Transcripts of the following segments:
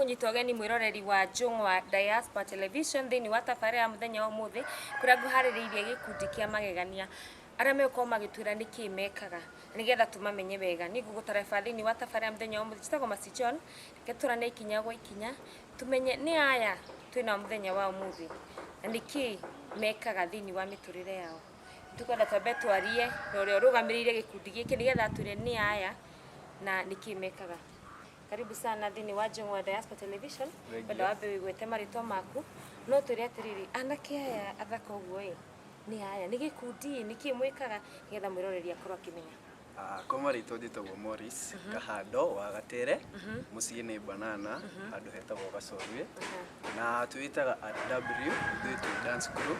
kunyita ugeni mwiroreri wa Jungwa Diaspora Television thini wa tafari ya muthenya wa muthi kuria nguhaririirie gikundi kia magegania aria meko magitwira niki mekaga nigetha tumamenye wega ni gugutarefa thini wa tafari ya muthenya wa muthi citagwo Masichon ketura na ikinya gwa ikinya tumenye ni aya twina muthenya wa muthi na niki mekaga thini wa miturire yao tukwenda twambe twarie uria rugamirire gikundi giki nigetha twire ni aya na niki mekaga. Karibu sana thini wa Jungwa Diaspora Television. Wenda wabe wigwete maritwa maku no turi atiriri anake aya athaka uguo ni aya ni gikundi niki mwikaga nigetha mwiroreri akorwo akimenya. Kwa maritwa njitagwo Morris Kahando wa Gatere muciĩ nĩ Banana andũ hetagwo Gacorwe na twitaga W Unpaid dance crew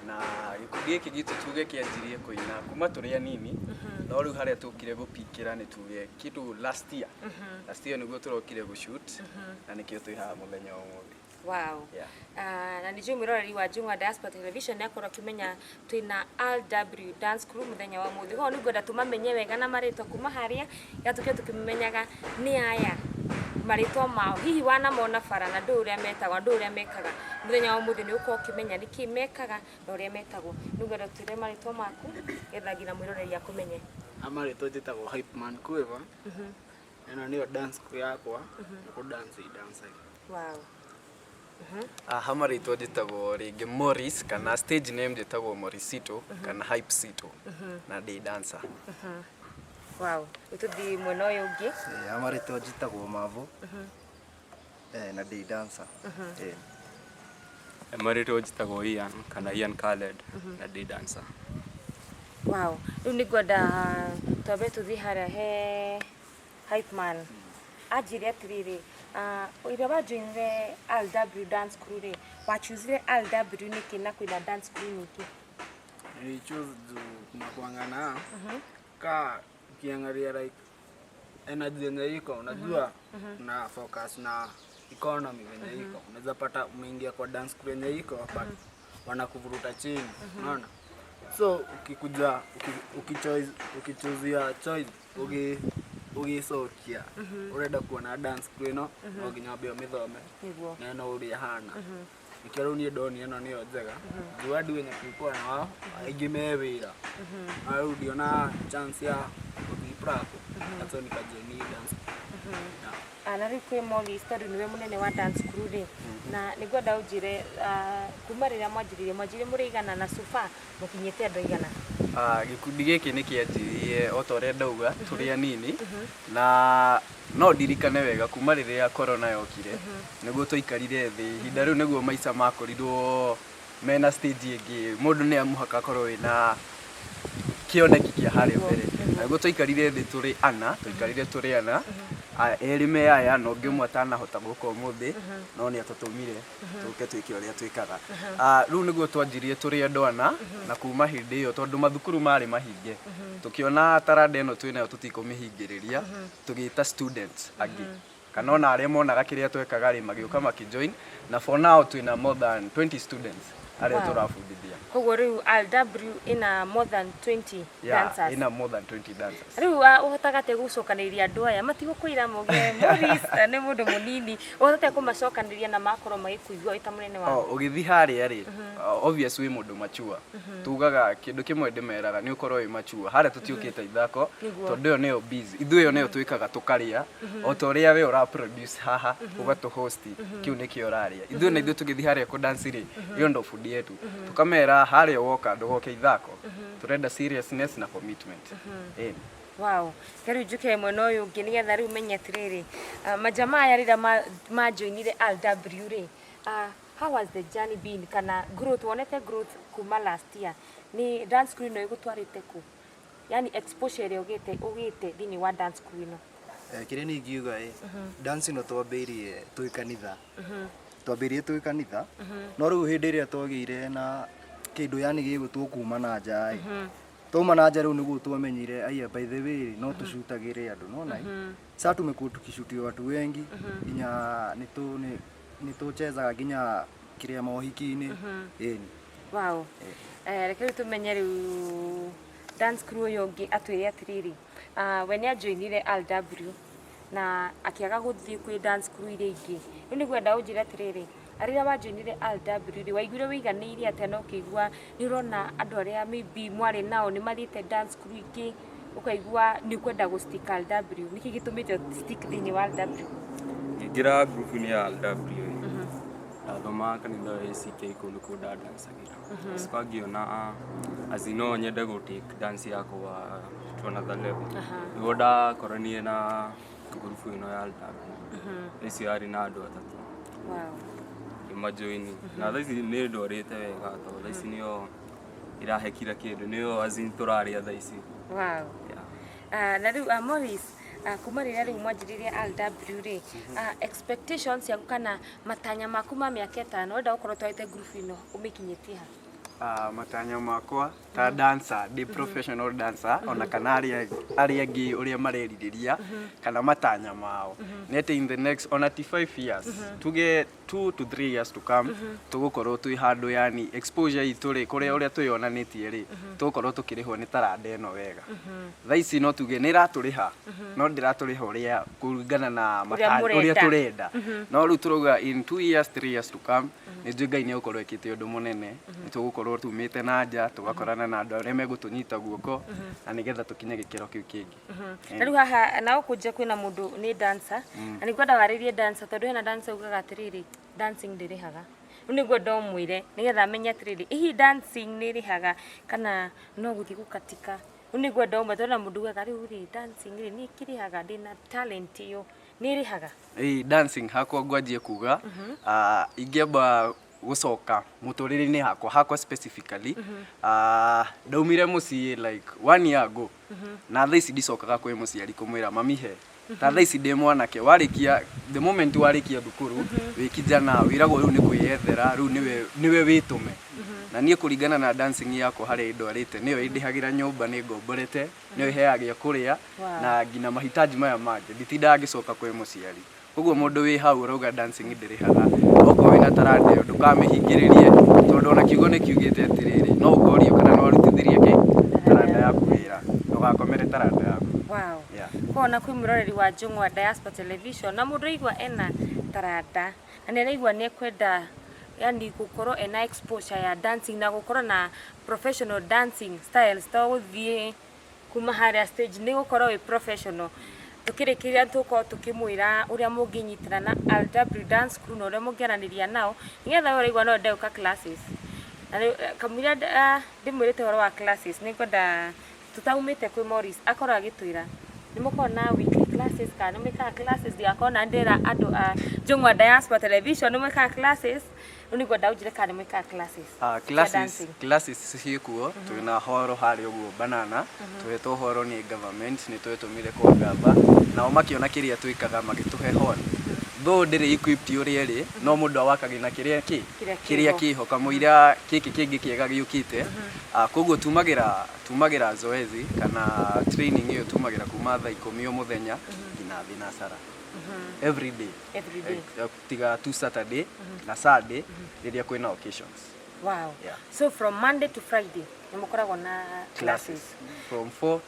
na gikundi gĩkĩ gitu tuge kĩanjirie kũina kuma tũrĩ anini no rĩu harĩa tũkire gũpikĩra nĩ tuge kitu last year nĩguo tũrokire gũshoot na nĩkĩo twĩ haha mũthenya ũmũthĩ. Wow. Yeah. Na nijui mwiroreri wa Jungwa Diaspora Television yakorwo kimenya twina LW dance crew muthenya wa muthi ho nigwenda tumamenye wega na maritwa kuma haria yatukio tukimenyaga ni aya maritwa mao hihi wana mona fara na ndu uria metagwa ndu uria mekaga muthenya wa muthi ni uko kimenya niki mekaga na uria metagwo nigwenda twire maritwa maku getha ngira mwiroreri akumenye. Amaritwa njitagwo hype man quiver eno niyo dance crew yakwa ku dance dance. Wow. Hamaritwa njitagwo ringi Morris kana stage name njitagwo Morrisito kana hype sito na day dancer. Wow, ututhi mwena uyu ungi hamaritwa njitagwo Mavo na day dancer. Hamaritwa njitagwo Ian kana Ian Khaled na day dancer. Wow, riu nigwenda twabe tuthi haria he hype man ajire atiriri ira wajoinire LW dance crew ri wachuzire LW niki na kwina dance crew niki ni choose na kuangana ka kiangalia like energy yenye iko unajua na focus na economy yenye iko unaweza pata umeingia kwa dance crew yenye iko but wanakuvuruta chini unaona so ukikuja ukichoose choice ugisokia urenda kuona dance crew no nginya mbio mithome neno uri hana ikero ni doni eno niyo njega juadi wenye kulikuwa na wao aigime wira au diona chance ya kudiprapo ato nikajeni dance. Ana rikwe moli study niwe munene wa dance crew ri na nigwenda ujire kumarira mwajirire murigana na sofa mukinyete andu igana. Gikundi giki ni kianjirie otore ndauga turi anini na no ndirikane wega kuma riria corona yokire niguo twikarire thi hinda riu niguo maica makorirwo mena stage ingi mundu ni amuhaka korwo wina kioneki kia haria mbere niguo twikarire thi turi ana eri me aya no ngimwe atanahota guka umuthi no ni atutumire tuke twike uria twikaga riu niguo twanjirie turi andu ana na kuma hindi iyo tondu mathukuru mari mahinge tukiona taranda eno twinayo tutikumihingiriria tugita students agi kana ona aria monaga kiria twekaga ri magiuka makijoin na for now twina more than 20 students aria turafundithia. Koguo riu LW ina more than 20 dancers. Ina more than 20 dancers. Riu uhotaga te gucokaniria andu aya matigukwira muge Morris ni mundu munini uhotate kumacokaniria na makoro magikuigua ita munene wao. Ugithi haria ri obvious we mundu machua tugaga kindu kimwe ndimeraga ni ukorwo wi machua haria tutiukite ithako tondu yo neyo busy ithu yo neyo twikaga tukaria o toria we ura produce haha ugatu host kiu nikio raria ithu na ithu tugithi haria ku dance ri yo ndo food yetu tukamera haria woka ndogoke ithako turenda seriousness na commitment. Wow, kari juke mwena uyu ungi nigetha riu menye atiriri majamaa yarira majoinire LW ri how has the journey been kana growth wonete growth kuma last year ni dance crew no igutwarite ku yani exposure ugite thini wa dance crew no kire ni ngiuga dance no twambirie twi kanitha no riu hindi iria twagire na kindu yani gigutwo kuma na nja tuma na nja riu niguo twamenyire aya by the way no tushutagire andu no na sasa tumekuwa tukishutia watu wengi inya nituchezaga ginya kiria mohiki-ini. Wow. Reke tumenye riu dance crew yongi atwire atiriri when ya joinire LW na akiaga guthii kwi dance crew iria ingi riu ni gwenda unjira atiriri arira wanjoinire LW waiguire wiganiire atia no kigua ni urona andu aria maybe mwari nao ni marite dance crew ingi ukaigua ni kwenda gu stick LW niki gitumite stick thini wa LW ngira group ni ya LW thoma kanitha ACK kundu kuda dance agira sipagiona azino nyende go take dance yakwa to another level ngoda koranie na group ino ya LW isi ari na andu atatu imajoini na thaici ni ndorite wega to thaici nio irahekira kindu nio azin turaria thaici na riu Morris kuma rĩrĩa rĩu mwanjĩrĩria LW rĩ expectations yaku kana matanya maku ma mĩaka 5 wenda gũkorwo twarĩte group ino ũmĩkinyĩtie ha matanya makwa ta dancer di professional dancer ona kana aria angĩ ũrĩa marerirĩria kana matanya mao nete in the next on 5 years tuge 2 to 3 years to come tugukorwo twi handu yani exposure itu ri kuria uria tuyonanitie ri tugukorwo tukirihwo ni taranda eno wega thaici no tuge ni iraturiha no ndiraturiha uria kuringana na matanya uria turenda no riu turuga in 2 years 3 years to come ni Ngai ni ukorwo ekite undu munene ni tugukorwo tumite na nja tugakorana na andu aria megutunyita guoko na nigetha tukinye gikiro kiu kingi na riu haha na ukunje kwina mundu ni dancer na ni kwenda waririe dancer tondu hena dancer ugaga atiriri dancing ndirihaga ni gwenda umwire nigetha amenye atiriri ihi dancing nirihaga kana no guthi gukatika ni gwenda umwe tondu mundu ugaga riu ri dancing ri ni kirihaga ndina talent iyo nirihaga dancing hakwa ngwanjie kuga ingiamba gucoka muturire-ini hakwa specifically ndaumire mucii like 1 year ago na thaici ndicokaga kwi muciari kumwira mamihe ta thaici ndi mwanake warikia the moment warikia thukuru wi kijana wiragwo riu ni kwiyethera riu niwe witume na nie kuringana na dancing yakwa hari indwarite niyo indihagira nyumba ni ngomborete niyo iheagia kuria na ngina mahitaji maya mangĩ nditindaga ngicoka kwi muciari koguo mundu wi hau urauga dancing ndirihaga oko wina taranda yo ndukamihingiririe tondu ona kiugo ni kiugite atiriri no ukorio kana no arutithirie ki taranda yaku wira ndugakomere taranda yaku kona kwi muroreri wa Njung'wa Diaspora Television na mundu igwa ena taranda na niraigwa ni kwenda yani gukorwo ena exposure ya dancing na gukorwo na professional dancing styles to guthie kuma haria stage ni gukorwo wi professional tukirikiria tuko tukimwira uria munginyitana na LW dance crew no uria mungiaraniria nao nigetha uraigwa no ndeuka classes na kamwira ndimwirite horo wa classes ni kwenda tutaumite kwi Morris akora agitwira nimukona weekly classes kana nimeka classes ya kona ndera andu a Njung'wa Diaspora Television nimeka classes ni kwenda ujire kana nimeka classes classes ciikuo twina horo hari uguo banana twetwo horo ni government ni twetumire ko ngamba na makiona kiria twikaga magituhe horo though ndiri equipped uria ri no mundu awakagina kiria kiho kamuira kiki kingi kiega giukite koguo tumagira zoezi kana training iyo tumagira kuma thaa 10 muthenya ngina thinasara every day tiga tu Saturday na Sunday riria kwina occasions so from Monday to Friday nimukoragwo na classes from 4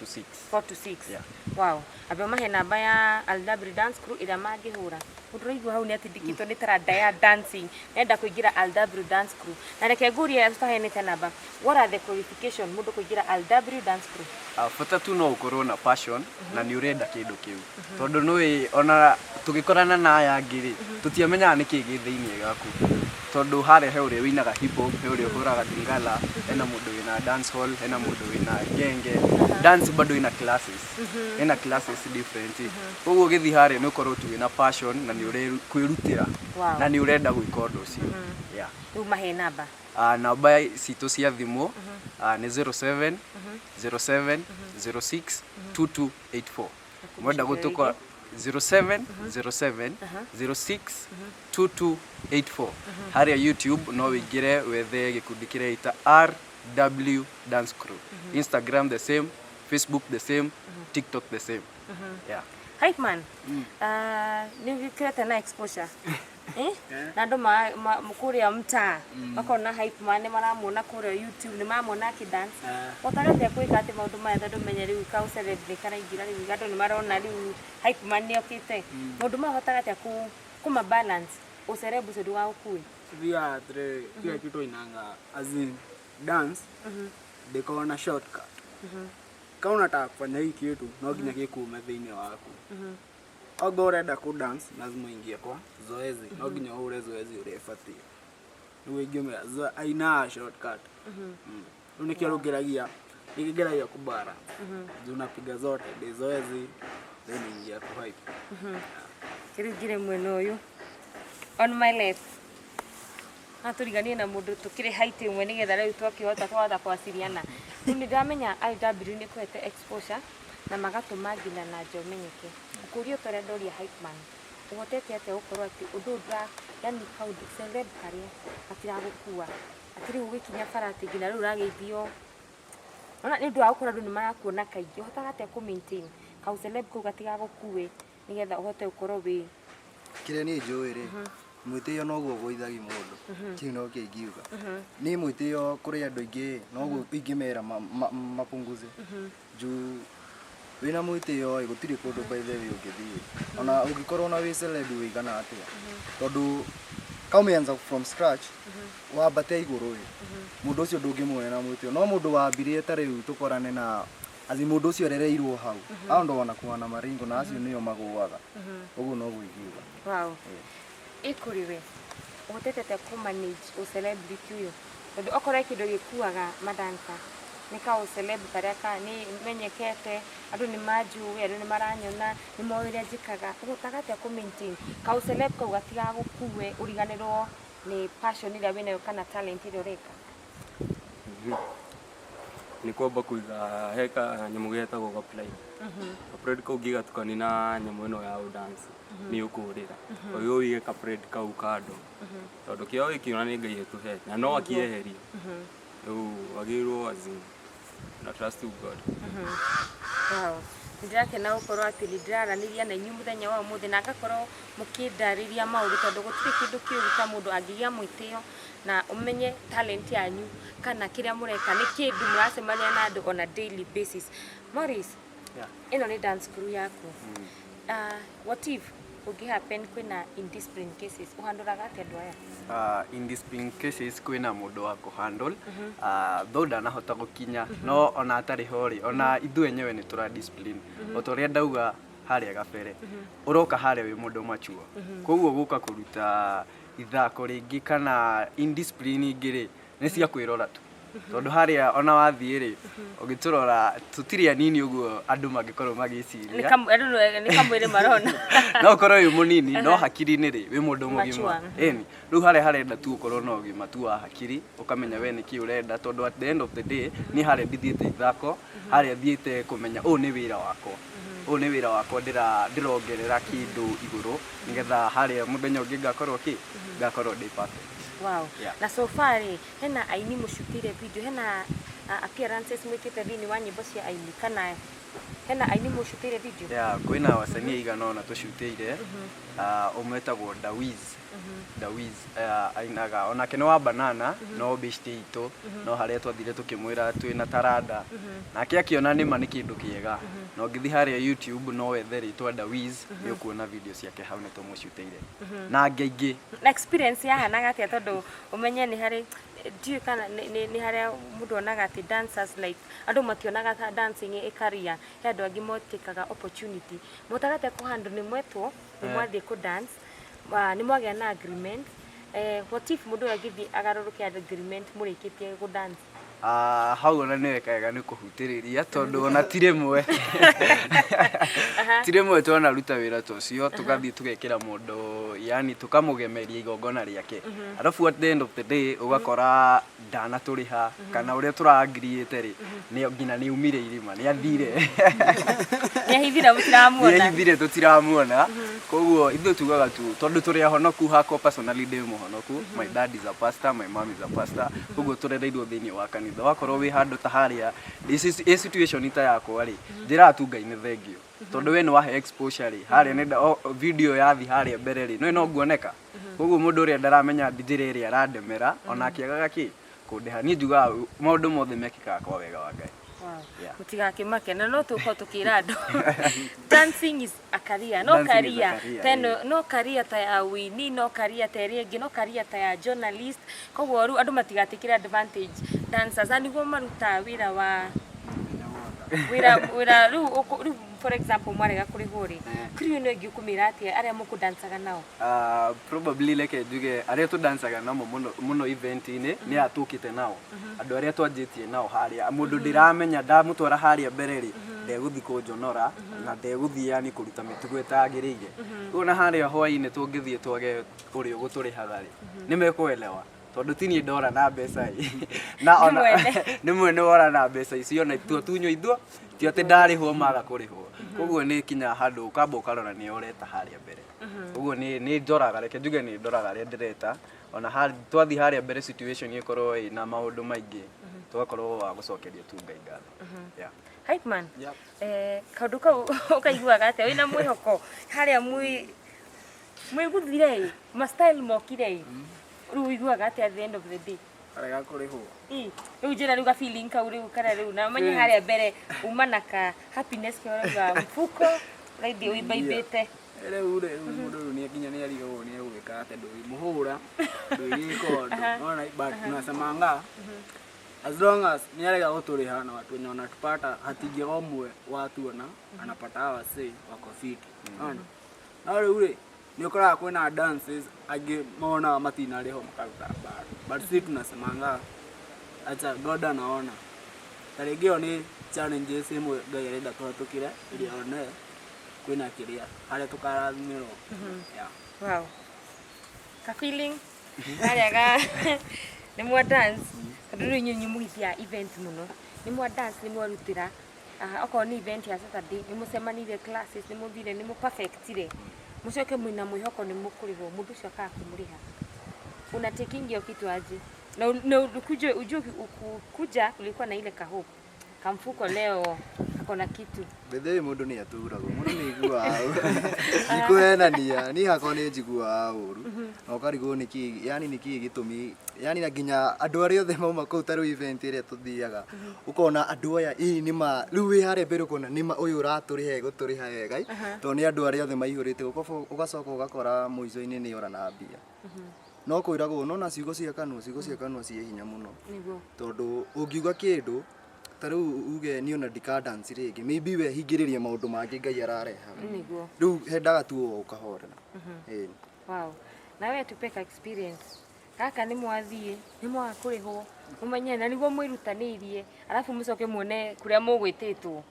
to 6 abe mahe namba ya LW dance crew ira mangihura uduraigwa hau ni atindikitwo ni taranda ya dancing enda kuingira LW dance crew na reke nguria tutahenete namba what are the qualification mundu kuingira LW dance crew fata tu no ukorwo na passion na ni urenda kindu kiu tondu nui ona tugikorana na aya ngiri tutiamenyaga niki gi thiini gaku tondu hare he uria winaga hip hop he uria huraga dingala ena mundu wina dance hall ena mundu wina genge dance bado ina classes different koguo githi hare ni ukorwo tu wina passion na ni uri kwirutira na ni urenda gwika undu ucio riu mahe namba namba citu cia thimu ni 07 07 06 2284 mwenda gutuko 07 07 06 2284 haria YouTube no wigire wethe gikundi kiria ita RW Dance Crew Instagram the same Facebook the same TikTok the same hype man ni wikirete na exposure na andu kuria mtaa makona hype man maramuona kuria YouTube ni mamuona akidance watarete kwika ati maundu maya tondu menye riu ka celebrity kana ingira riu andu ni marona riu hype man ni okite maundu maya hotaga ati kuma balance ucerebu cedu wa ukui via kitu inanga as in dance ndiko na shortcut kama unataka kufanya hii kitu no nginya gikume thiini waku ogo urenda ku dance lazima ingie kwa zoezi no nginya ure zoezi urefatia niwe ingime aina shortcut unikio rugiragia nikigeragia kubara unapiga zote de zoezi then ingia ku hype kirigire mweno uyu on my left aturiganie na mundu tukire height imwe nigetha riu twakihota twatha kwasiriana ni ndiramenya IW ni kwete exposure na magatuma nginya na njomenyeke ukurio tore ndoria hype man uhotete ate ukorwo ati undu ndra yani kaundu celeb karia atira gukua atiri ugikinya farati nginya riu rageithio ona ni ndu akora ndu ni marakuona kaingi uhotaga ate ku maintain kau celeb ku gatiga gukue nigetha uhote ukorwo wi kire ni njuire mwitio no guo goithagi mundu kiu no kiingiuga ni mwitio kuri andu ingi no guo ingimera mapunguze ju wina mwitio gutiri kundu by the way ungithii ona ungikorwo na wi celeb wigana atia tondu kaumianza from scratch wambate iguru mundu ucio ndungimuona na mwitio no mundu wambirie tariu tukorane na azi mundu ucio rereirwo hau au ndo wana kuana maringo na acio nio maguaga uguo no guigiuga wow ikuriwe utete ku manage o celebrity uyo tondu okora kindu gikuaga madansa nika o celeb kareka ni menyekete andu ni maju andu ni maranyona ni moire njikaga utagate ku maintain ka o celeb ka ugatiga gukue uriganirwo ni passion ira winayo kana talent ira reka ni kwamba kuiga heka nyamu getagwo apply apply ko giga tukani na nyamu ino ya dance ni ukurira oyo wige apply ka ukado tondu kio ikiona ni ngai etuhe na no akieheria wagirwo azin na trust to God wow ndirake na ukorwo ati ndiraraniria na inyu muthenya wa muthi na ngakorwo mukindariria maundu tondu gutiri kindu kiuruta mundu angigia mwitio na umenye talent yanyu kana kiria mureka ni kindu muracemania na andu on a daily basis. Morris, ino ni dance crew yako what if ugi happen kwina indiscipline cases uhanduraga ati andu aya indiscipline cases kwina mundu wa kuhandle though ndanahota gukinya no ona atari hori ona ithu enyewe ni tura discipline otoria ndauga haria gabere uroka haria wi mundu machuo koguo guka kuruta ithako ringi kana indiscipline ingiri ni cia kwirora tu tondu haria ona wathie ri ugiturora tutiri anini uguo andu magikorwo magiciria ni kamwire marona no korwo yu munini no hakiri ni ri wi mundu mugima eni riu haria harenda tu ukorwo no gima tu wa hakiri ukamenya we niki urenda tondu at the end of the day ni haria ndithiete ithako haria thiete kumenya ni wira wakwa ni wira wakwa ndirongerera kindu iguru nigetha haria muthenya ungi ngakorwo ndi perfect. Wow. Na so far hena aini mushutire video hena appearances mwikite thini wa nyimbo cia aini kana hena aini mushutire video kwina wasanii igana ona tushutire umwetagwo Dawiz ainaga ona kene wa banana no bishti ito no haria twathire tukimwira twina tarada nake akiona nima ni kindu kiega no ngithi haria YouTube no wethere itwa Dawiz ni ukuona video ciake hau ne tumushutire na ngeigi experience ya hana gatia tondu umenye ni hari dio kana ni haria mundu onaga ati dancers like andu mationaga ta dancing e career he andu angi motikaga opportunity mutagate ku handle ni mwetwo ni mwathie ku dance ni mwagea na agreement what if mundu agithi agaruruke agreement murikitie ku dance hau ona ni wekaga ni kuhutiriria tondu ona tiremwe twana ruta wira tocio tugathi tugekira mundu yani tukamugemeria igongona riake arafu at the end of the day ugakora dana turiha kana uria turagriete ri ni ngina ni umire irima ni athire ni tutiramuona koguo ithu tugaga tu tondu turi ahonoku hako personally ndi muhonoku my dad is a pastor my mom is a pastor koguo turereirwo thini wa kanitha wakorwo wi handu ta haria this situation ita yakwa ri njira tu Ngai ni thengio tondu we ni wahe exposure ri haria nenda video yathi haria mbere ri no nguoneka koguo mundu uria ndaramenya njira iria arandemera ona akiagaga ki kundeha ni njuga maundu mothe mekikaga kwa wega wa Ngai. Mutigakimake na no tuko tukira andu dancing is a career, no career teno no career ta ya wini, no career ta ria ngi, no career ta ya journalist. Koguo ru andu matigatikira advantage dancers ani go maruta wira wa wira ru for example mwarega kuri huri kuri no ngi kumira atia aria muku dansaga nao. Probably like njuge aria tu dansaga namo muno event ini ni atukite nao andu aria twanjitie nao haria mundu ndiramenya ndamutwara haria mbereri ndeguthi kunjonora na ndeguthi yani kuruta mitugo etagirige ona haria hwaini tungithie twage uri guturihaga ri nimekuelewa tondu tini ndora na mbeca na ona nimwe ni wora na mbeca icio na tu tunyo ithuo ti ati ndarihwo maga kurihwo koguo ni kinya handu ukamba ukarora ni oreta haria mbere koguo ni ndoraga reke njuge ni ndoraga ria ndireta ona hari twathi haria mbere situation ikorwo ina maundu maingi tugakorwo wa gucokeria tu Ngai ngatho. Hype man kaundu kau ukaiguaga atia wina mwihoko haria mwi guthire ma style mokire ru iguaga atia at the end of the day arega kurihwo riu njira riu ga feeling kau riu kana riu na manye haria mbere umanaka happiness kwa mfuko radio ibaibete ure mundu ni kinya ni arigo ni gwika ate ndu muhura ndu ikondo ona but tunasemanga as long as ni arega guturiha na watu wenye wanatupata hatingi omwe watu ona anapata wase wako fit ona na ure ni ukora kwena dances age mona matina riho makaruta but si tunasemanga acha God anaona tarigio ni challenges imwe Ngai arenda tuhatukire ili one kwina kiria hale tukarathimiro. Wow, ka feeling araga ni mwa dance kaduru nyinyi muhithia event muno ni mwa dance ni mwa rutira oko ni event ya Saturday ni musemanire classes ni muthire ni mu perfectire mucoke mwina mwihoko ni mukuriho mundu cio ka kumuriha una taking kitu aje na ukuje ukuja kulikuwa na ile kahope kamfuko leo akona kitu bethe mundu ni aturagwo mundu ni igua nikuenania ni hakwa ni njigua uru na ukarigwo niki yani niki gitumi yani na ginya andu aria othe mauma kau taru event iria tuthiaga ukona andu aya nima riu wi hare mbere ukona nima uyu uraturihe guturiha wega to ni andu aria othe maihurite ugacoka ugakora muico-ini ni ora na mbia no kwiragwo no na ciugo cia kanwa cie hinya muno tondu ungiuga kindu taru uge ni ona dance ringi maybe we hingiririe maundu mangi Ngai arareha riu hendaga tu ukahorera. Wow, na we tupeka experience kaka ni mwathie ni mwa kurihwo umenye na niguo mwirutanirie alafu mucoke muone kuria mugwititwo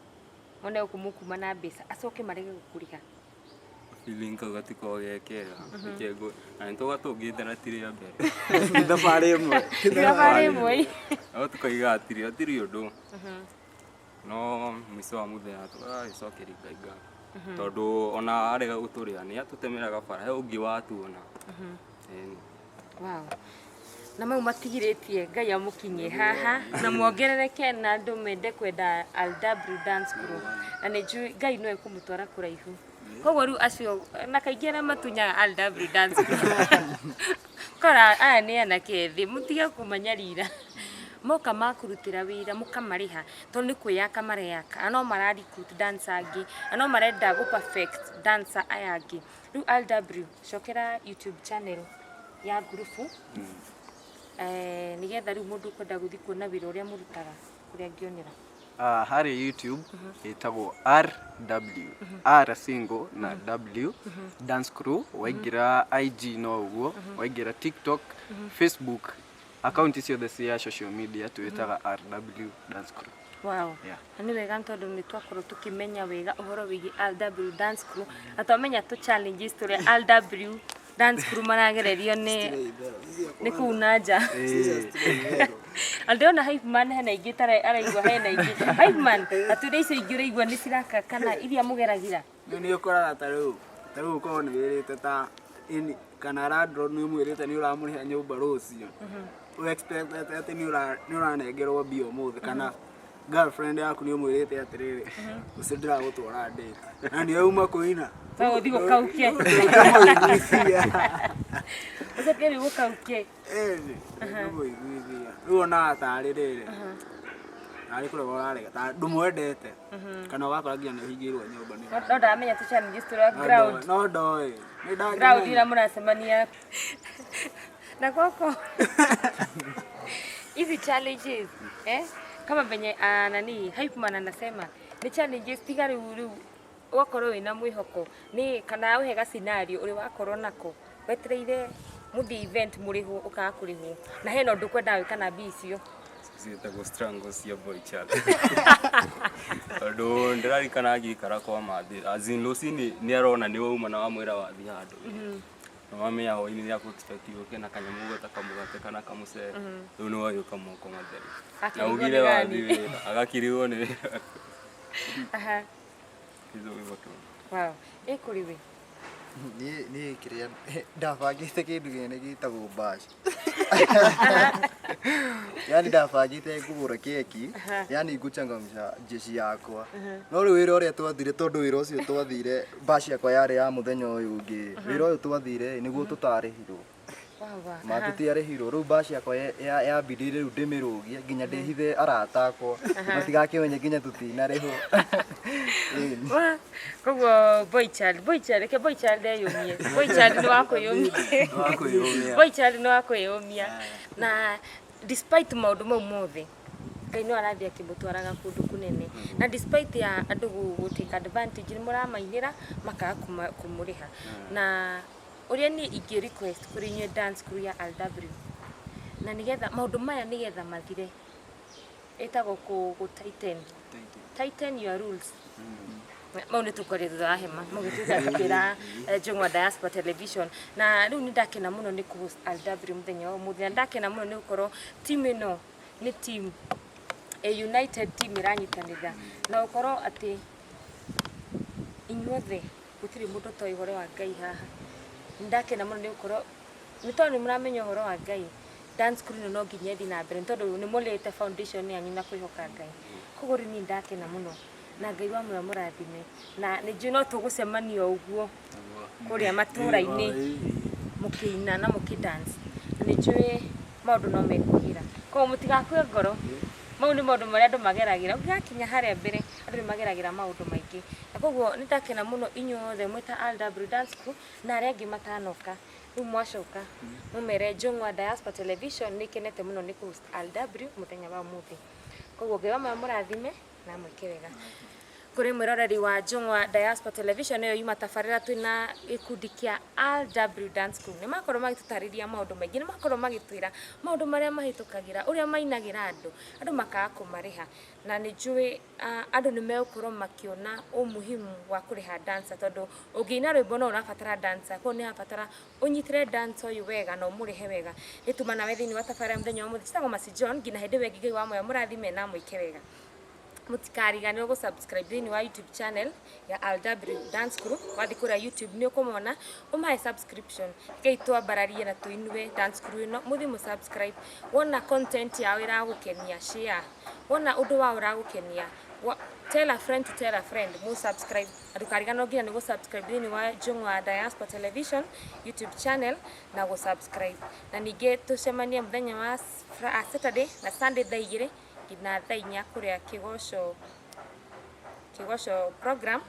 mone ukumukuma na mbeca acoke marege gukuriha feeling ka gatiko gekega ikego na ntoga tugite na tiri ya mbere ndabare mwe aho tukaiga atiri undu no mwiso wa muthenya icokeri Ngai tondu ona arega guturia ni atutemeraga bara he ungi watuona. Wow, na mau matigiritie Ngai amukinye haha na muongerereke na andu mende kwenda LW dance crew na ni Ngai no ekumutwara kuraihu koguo riu acio na kaingĩ na matunyaga LW dance kora aya ni anake thi mutige kumanyarira moka makurutira wira mukamariha tondu ni kwiyaka mareyaka no marari recruit dancer angi no marenda go perfect dancer aya angi riu LW cokera YouTube channel ya grupu nigetha riu mundu kwenda guthi kuona wira uria murutaga kuria ngionera hari YouTube itagwo RW R single na W dance crew waigira IG no uguo waigira TikTok Facebook account ciothe cia social media tuitaga RW dance crew. Wow, ani wega ntondu ni twakorwo tukimenya wega uhoro wigi LW dance crew atomenya tu challenges turi LW dance crew maragererio ni kunaja aldeona hype man hena ingi tare araigwa hena ingi hype man atude icio ingire igwa ni ciraka kana iria mugeragira ni ukoraga taru ko ni wirite ta ini kana radro ni mwirite ni uramuriha nyumba rucio u expect ati ni uranengerwo bio muthi kana girlfriend yaku nĩ ũmwĩrĩte atĩrĩrĩ ũcio ndĩragũtwara date na nĩ auma kũina Sawa thigo kauke. Usa keri wo kauke. Rĩu ona atarĩ rĩrĩ. Arĩ kũrega ũrarega ta ndũmwendete. Kana ũgakora nginya nĩ ũhingĩirwo nyũmba nĩ. No ndamenya tu challenges tũrĩa ground. No ndoĩ. Ground ira mũracemania. Na koko. Hizi challenges kama venye nani Hypeman anasema ni challenges tigari uru wakorwo wina mwihoko ni kana uhega scenario uri wakorwo nako wetereire muthi event muriho ukaga kuriho na heno ndukwenda wikana bicio zita go strangle cia boy chat ndo ndirarikana agikara kwa mathi azin lucini ni arona ni wauma na wamwira wathi handu na mami yao ini ya expect yuke na kanyamu gatakamugate kana kamuse riu ni wayo kamoko matheri na ugire wathi agakiriwo ni wow ekuriwe ni kiria ndabangite kindu gene gitagwo bash yani ndabangite kugura keki yani nguchangamsha jeshi yakwa no riu wira uria twathire tondu wira ucio twathire bash yakwa yari ya muthenya uyu ungi wira uyu twathire niguo tutarihirwo matutiarihirwo riu bash yakwa ya bidi riu ndimirugie nginya ndihithe arata akwa matigakimenye nginya tutinarihwo koguo boy child ke boy child eyumie boy child ni wako yumie boy child ni wako yumia na despite maundu mau mothe Ngai no arathia kimutwaraga kundu kunene na despite ya andu gutake advantage ni muramainira makaga kumuriha na uria ni ingi request kuri nye dance crew ya LW na nigetha maundu maya nigetha mathire etago ku tighten your rules maundu tukore thutha hema mugituka tukira jongwa diaspora television na riu ni ndakena muno ni ku host LW muthenya wa muthenya ndakena muno ni ukorwo team ino ni team a united team iranyitanira na ukorwo ati inyuothe gutiri mundu to ihore wa Ngai haha ndakena muno ni ukorwo ni tondu muramenya uhoro wa Ngai dance crew no nginya thi na mbere tondu ni mulete foundation yanyu na kwihoka Ngai koguo ni ndakena muno na Ngai wa murathime na ni njino tugucemania uguo kuria matura-ini mukiina na mukidance ni njui maundu no mekuhira ko mutigakue ngoro mau ni maundu maria andu mageragira ugakinya haria mbere andu ni mageragira maundu maingi na koguo ni ndakena muno inyuothe mwita LW dance crew na aria angi matanoka riu mwacoka mumere jongwa diaspora television ni kenete muno ni host LW muthenya wa muthi koguo Ngai wa murathime na mwekewega kuri mwiroreri wa jongwa diaspora television yo yuma tafarira twina gikundi kia LW dance crew ni makorwo magitutariria maundu maingi ni makorwo magitwira maundu maria mahitukagira uria mainagira andu makaga kumariha na ni njui andu ni megukorwo makiona umuhimu wa kuriha dancer tondu ungiina rwimbo no urabatara dancer ko ni abatara unyitire dancer uyu wega na umurihe wega gituma nawe thini wa tafarira muthenya wa muthi citagwo Masi John ngina hindi wengi Ngai wa moyo murathime na mwike wega mutikariganirwo go subscribe thini wa YouTube channel ya LW dance crew wathi kura YouTube ni ukumona umahe subscription keitwa bararie na tuinwe dance crew no muthi mu subscribe wona content yao iragukenia share wona undu wao uragukenia tell a friend to tell a friend mu subscribe atukariganirwo nginya ni go subscribe thini wa jongwa diaspora television YouTube channel na go subscribe na ninge tucemania muthenya wa Saturday na Sunday thaa 2 na thaa 4 kuria kigosho program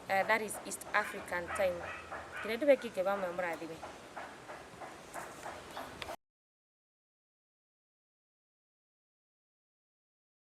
that is East African time. Kile ndibekike bamwe murathime.